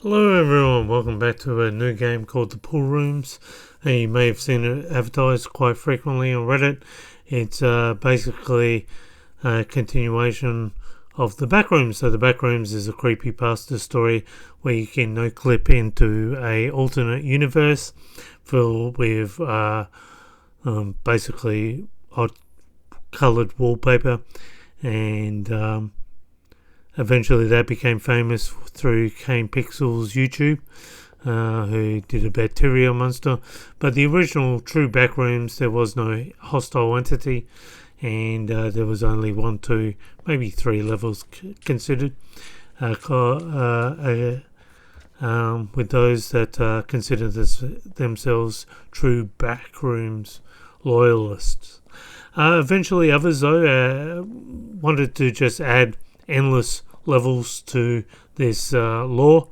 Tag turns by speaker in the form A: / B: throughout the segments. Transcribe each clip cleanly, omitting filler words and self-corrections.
A: Hello everyone, welcome back to a new game called the Pool Rooms. You may have seen it advertised quite frequently on Reddit. It's basically a continuation of the Backrooms. So the Backrooms is a creepypasta story where you can no-clip into a alternate universe filled with basically odd coloured wallpaper, and eventually that became famous through Kane Pixel's YouTube, who did a bacteria monster. But the original true Backrooms, there was no hostile entity, and there was only 1, 2, maybe 3 levels considered, with those that consider themselves true Backrooms loyalists. Eventually others, though, wanted to just add endless levels to this lore,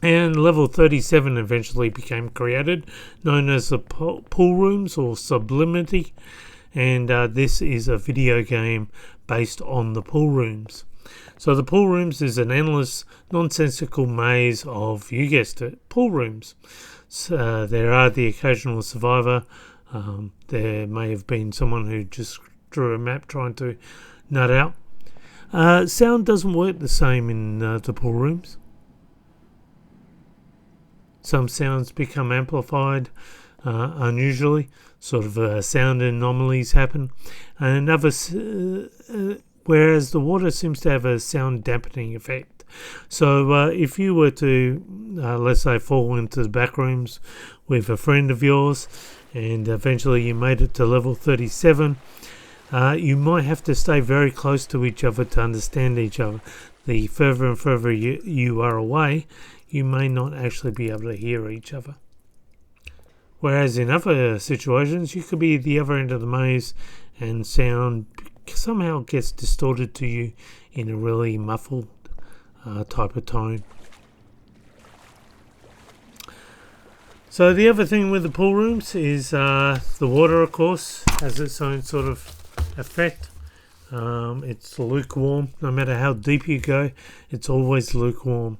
A: and level 37 eventually became created, known as the pool rooms or sublimity, and this is a video game based on the pool rooms. So the pool rooms is an endless nonsensical maze of, you guessed it, pool rooms. So, there are the occasional survivor. There may have been someone who just drew a map trying to nut out. Sound doesn't work the same in the pool rooms. Some sounds become amplified unusually, sort of sound anomalies happen, and whereas the water seems to have a sound dampening effect. So if you were to, let's say, fall into the back rooms with a friend of yours, and eventually you made it to level 37, you might have to stay very close to each other to understand each other. The further and further you are away, you may not actually be able to hear each other. Whereas in other situations, you could be at the other end of the maze and sound somehow gets distorted to you in a really muffled type of tone. So the other thing with the pool rooms is the water, of course, has its own sort of effect. It's lukewarm. No matter how deep you go, it's always lukewarm,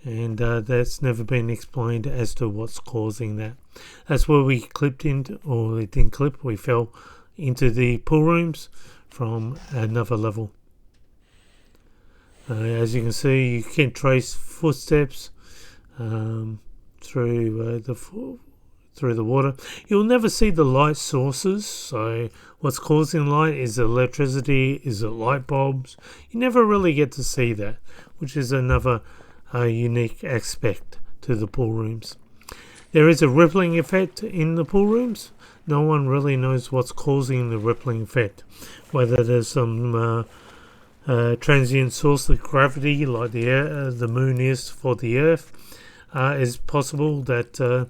A: and that's never been explained as to what's causing that. That's where we clipped into, or it didn't clip, we fell into the pool rooms from another level. As you can see, you can trace footsteps through the water. You'll never see the light sources, so what's causing light, is it electricity, is it light bulbs? You never really get to see that, which is another unique aspect to the pool rooms. There is a rippling effect in the pool rooms. No one really knows what's causing the rippling effect, whether there's some transient source of gravity like the moon is for the earth. It's possible that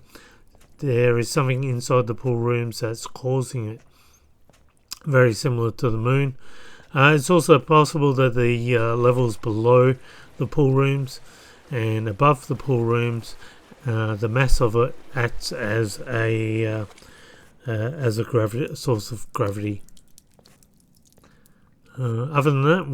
A: there is something inside the pool rooms that's causing it, very similar to the moon. It's also possible that the levels below the pool rooms and above the pool rooms, the mass of it acts as a source of gravity. Other than that,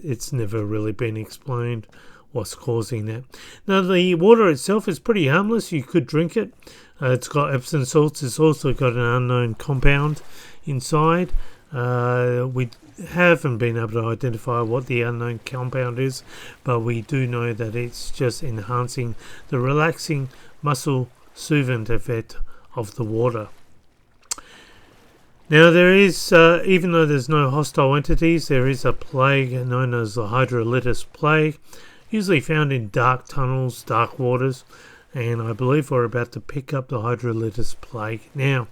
A: it's never really been explained what's causing that. Now, the water itself is pretty harmless. You could drink it. It's got Epsom salts. It's also got an unknown compound inside. We haven't been able to identify what the unknown compound is, but we do know that it's just enhancing the relaxing, muscle soothing effect of the water. Now, there is, even though there's no hostile entities, there is a plague known as the Hydrolitis Plague, usually found in dark tunnels, dark waters, and I believe we're about to pick up the Hydrolitis Plague. Now,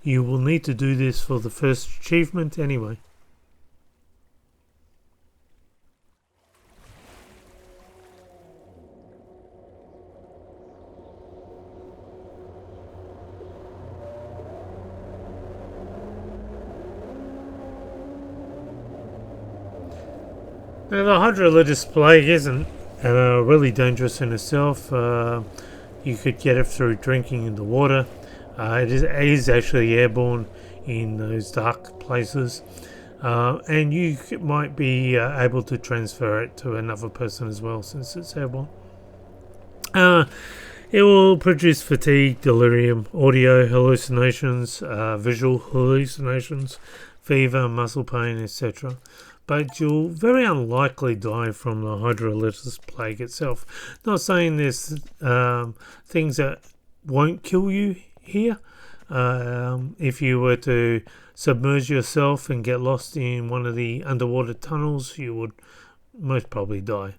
A: you will need to do this for the first achievement anyway. Now, the Hydrolitis Plague isn't really dangerous in itself. You could get it through drinking in the water. It is actually airborne in those dark places. And you might be able to transfer it to another person as well, since it's airborne. Uh, it will produce fatigue, delirium, audio hallucinations, visual hallucinations, fever, muscle pain, etc. But you'll very unlikely die from the hydrolitis plague itself. Not saying there's things that won't kill you here. If you were to submerge yourself and get lost in one of the underwater tunnels, you would most probably die.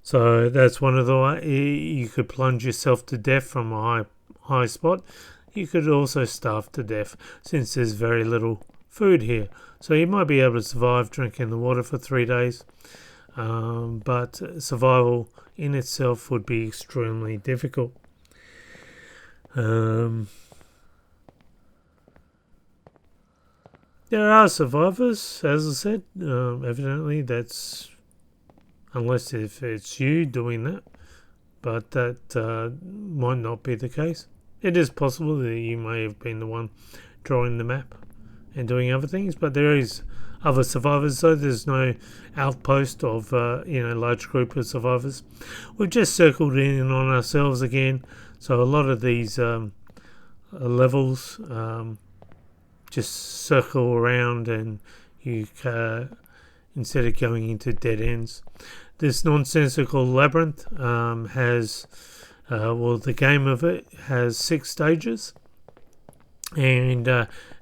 A: So that's one of the ways. You could plunge yourself to death from a high spot. You could also starve to death since there's very little food here. So you might be able to survive drinking the water for 3 days, but survival in itself would be extremely difficult. There are survivors, as I said. Evidently, that's unless if it's you doing that, but that might not be the case. It is possible that you may have been the one drawing the map and doing other things, but there is other survivors, so there's no outpost of large group of survivors. We've just circled in on ourselves again, so a lot of these levels just circle around, and you instead of going into dead ends. This nonsensical labyrinth has the game of it has 6 stages, and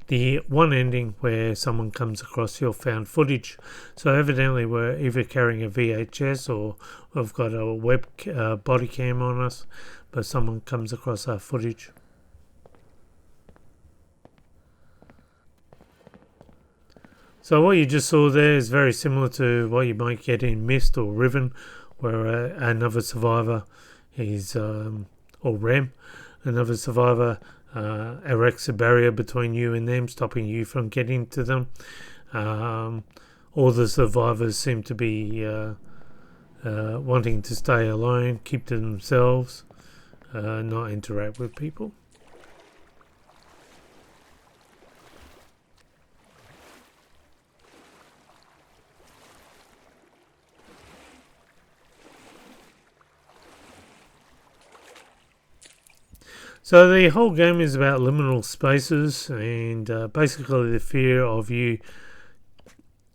A: the one ending where someone comes across your found footage. So evidently we're either carrying a VHS or we've got a web body cam on us, but someone comes across our footage. So what you just saw there is very similar to what you might get in Myst or Riven, where another survivor is, or Rem, another survivor erects a barrier between you and them, stopping you from getting to them. All the survivors seem to be wanting to stay alone, keep to themselves, not interact with people. So the whole game is about liminal spaces and basically the fear of you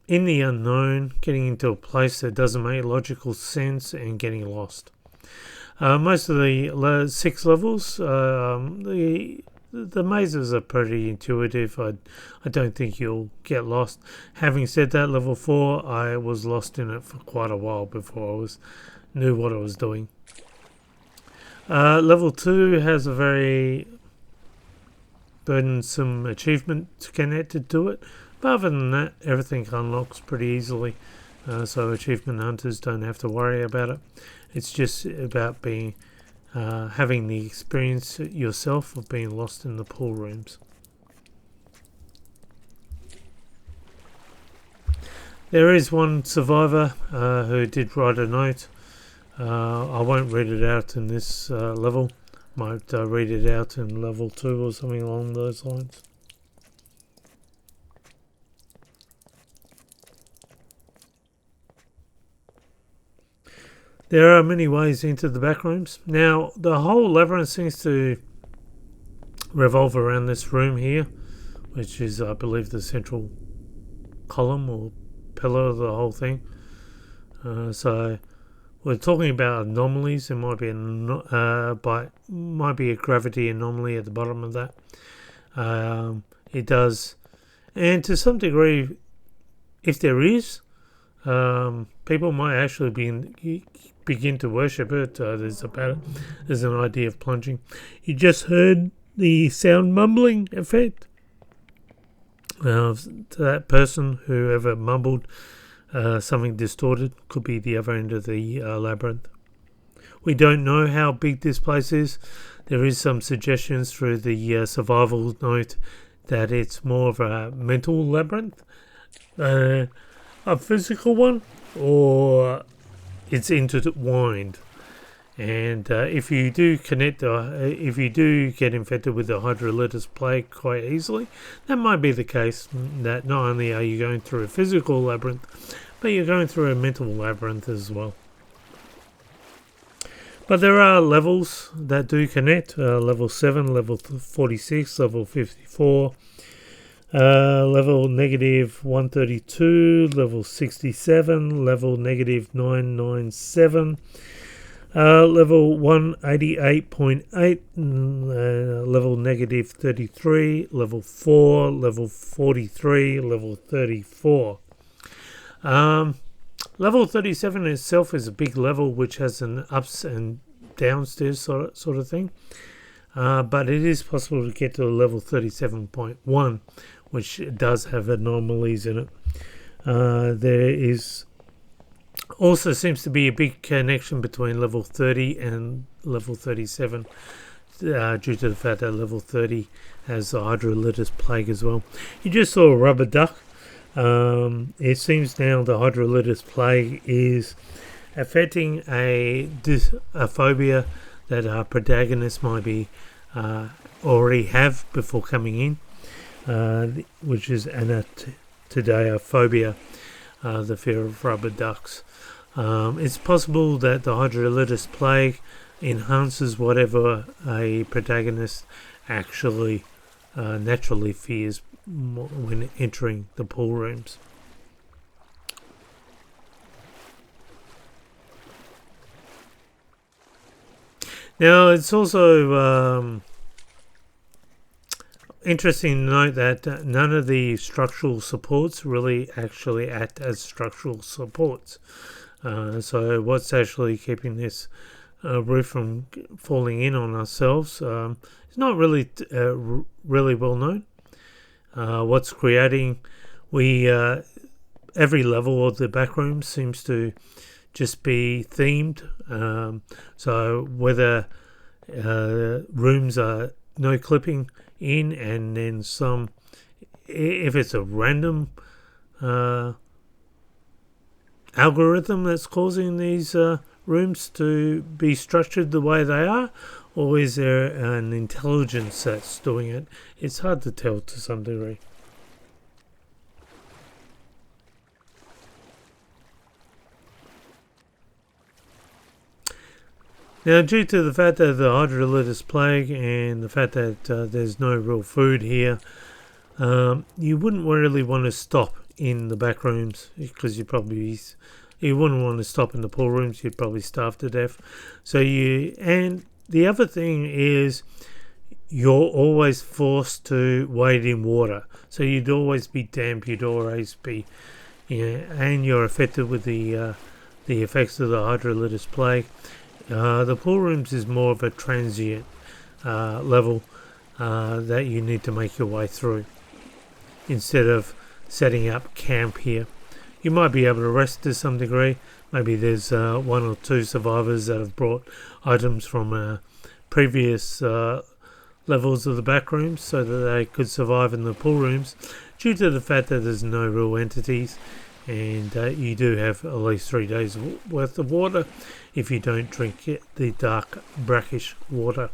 A: in the unknown, getting into a place that doesn't make logical sense and getting lost. Most of the 6 levels, the mazes are pretty intuitive. I don't think you'll get lost. Having said that, level 4, I was lost in it for quite a while before I knew what I was doing. Level 2 has a very burdensome achievement connected to it, but other than that, everything unlocks pretty easily, so achievement hunters don't have to worry about it. It's just about having the experience yourself of being lost in the pool rooms. There is one survivor who did write a note. I won't read it out in this level. Might read it out in level 2 or something along those lines. There are many ways into the back rooms. Now, the whole labyrinth seems to revolve around this room here, which is, I believe, the central column or pillar of the whole thing. So we're talking about anomalies. There might be a gravity anomaly at the bottom of that. It does, and to some degree, if there is, people might actually begin to worship it. There's an idea of plunging. You just heard the sound mumbling effect. To that person, whoever mumbled something distorted, could be the other end of the labyrinth. We don't know how big this place is. There is some suggestions through the survival note that it's more of a mental labyrinth, a physical one, or it's intertwined. And if you do if you do get infected with the Hydrolitis Plague quite easily, that might be the case, that not only are you going through a physical labyrinth, but you're going through a mental labyrinth as well. But there are levels that do connect. Level 7, level 46, level 54, level negative 132, level 67, level negative 997, level 188.8, level negative 33, level 4, level 43, level 34. Level 37 itself is a big level which has an ups and downstairs sort of thing. But it is possible to get to level 37.1, which does have anomalies in it. There is also seems to be a big connection between level 30 and level 37 due to the fact that level 30 has the Hydrolitis Plague as well. You just saw a rubber duck. It seems now the Hydrolitis Plague is affecting a phobia that our protagonists might be already have before coming in, which is anatidaephobia, the fear of rubber ducks. It's possible that the Hydrolitis Plague enhances whatever a protagonist actually naturally fears when entering the pool rooms. Now, it's also interesting to note that none of the structural supports really actually act as structural supports. So what's actually keeping this roof from falling in on ourselves is not really really well known. What's creating every level of the back room seems to just be themed. So whether rooms are no clipping in, and then some, if it's a random algorithm that's causing these rooms to be structured the way they are, or is there an intelligence that's doing it? It's hard to tell to some degree. Now, due to the fact that the Hydrolitis Plague and the fact that there's no real food here, you wouldn't really want to stop in the back rooms, because you wouldn't want to stop in the pool rooms. You'd probably starve to death. And the other thing is, you're always forced to wade in water, so you'd always be damp. You'd always be, and you're affected with the effects of the Hydrolitis Plague. The pool rooms is more of a transient level that you need to make your way through instead of setting up camp here. You might be able to rest to some degree. Maybe there's one or two survivors that have brought items from previous levels of the back rooms so that they could survive in the pool rooms, due to the fact that there's no real entities, and you do have at least 3 days worth of water if you don't drink the dark brackish water.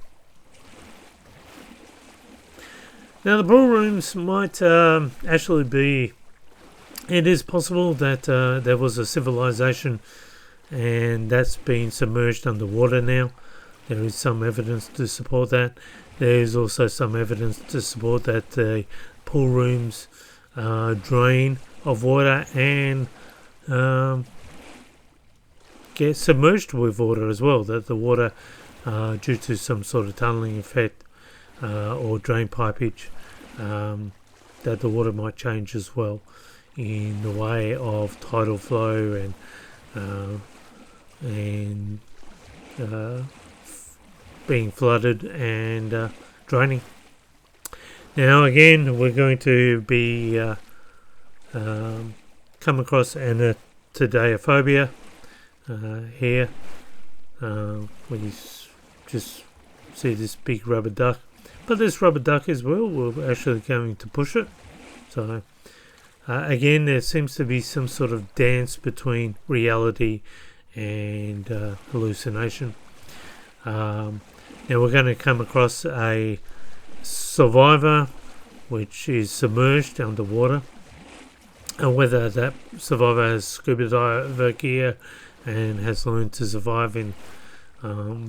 A: Now, the pool rooms might actually be, it is possible that there was a civilization and that's been submerged underwater now. There is some evidence to support that. There is also some evidence to support that the pool rooms drain of water and get submerged with water as well, that the water, due to some sort of tunnelling effect or drain pipage, that the water might change as well in the way of tidal flow and being flooded and draining. Now again, we're going to be come across anatidaephobia here. When you just see this big rubber duck, but this rubber duck as well, we're actually going to push it. So again, there seems to be some sort of dance between reality and hallucination. Now we're going to come across a survivor which is submerged underwater, and whether that survivor has scuba diver gear and has learned to survive in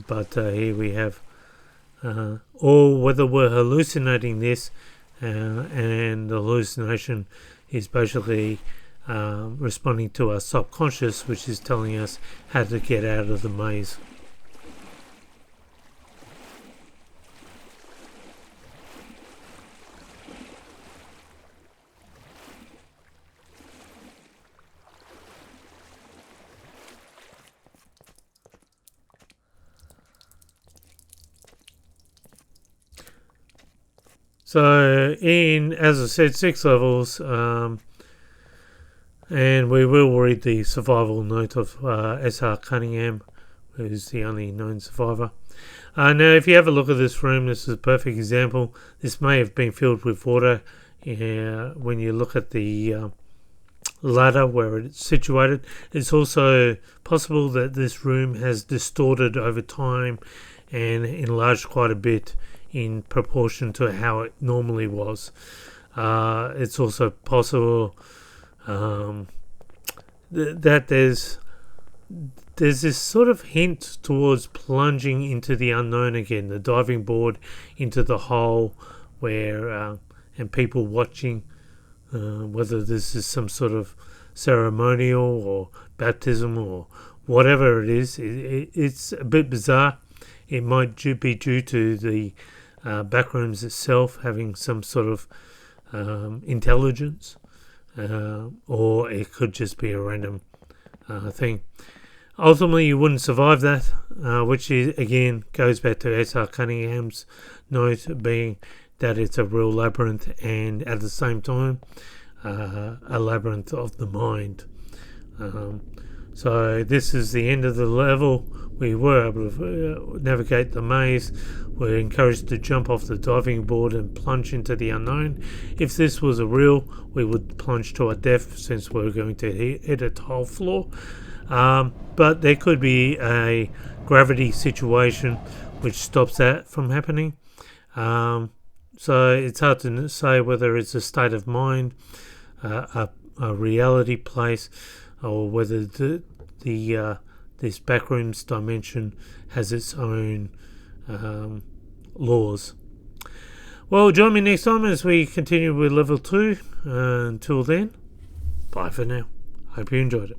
A: But here we have, or whether we're hallucinating this, and the hallucination is basically responding to our subconscious, which is telling us how to get out of the maze. So as I said, 6 levels, and we will read the survival note of S.R. Cunningham, who's the only known survivor. Now, if you have a look at this room, this is a perfect example. This may have been filled with water when you look at the ladder where it's situated. It's also possible that this room has distorted over time and enlarged quite a bit in proportion to how it normally was. It's also possible that there's this sort of hint towards plunging into the unknown again, the diving board into the hole, where and people watching, whether this is some sort of ceremonial or baptism or whatever it is. It's a bit bizarre. It might be due to the backrooms itself having some sort of intelligence, or it could just be a random thing. Ultimately, you wouldn't survive that, which is, again, goes back to S.R. Cunningham's note being that it's a real labyrinth, and at the same time a labyrinth of the mind. So this is the end of the level. We were able to navigate the maze. We're encouraged to jump off the diving board and plunge into the unknown. If this was a real, we would plunge to our death, since we're going to hit a tile floor. But there could be a gravity situation which stops that from happening. So it's hard to say whether it's a state of mind, a reality place, or whether this backrooms dimension has its own laws. Well, join me next time as we continue with level 2. Until then, bye for now. Hope you enjoyed it.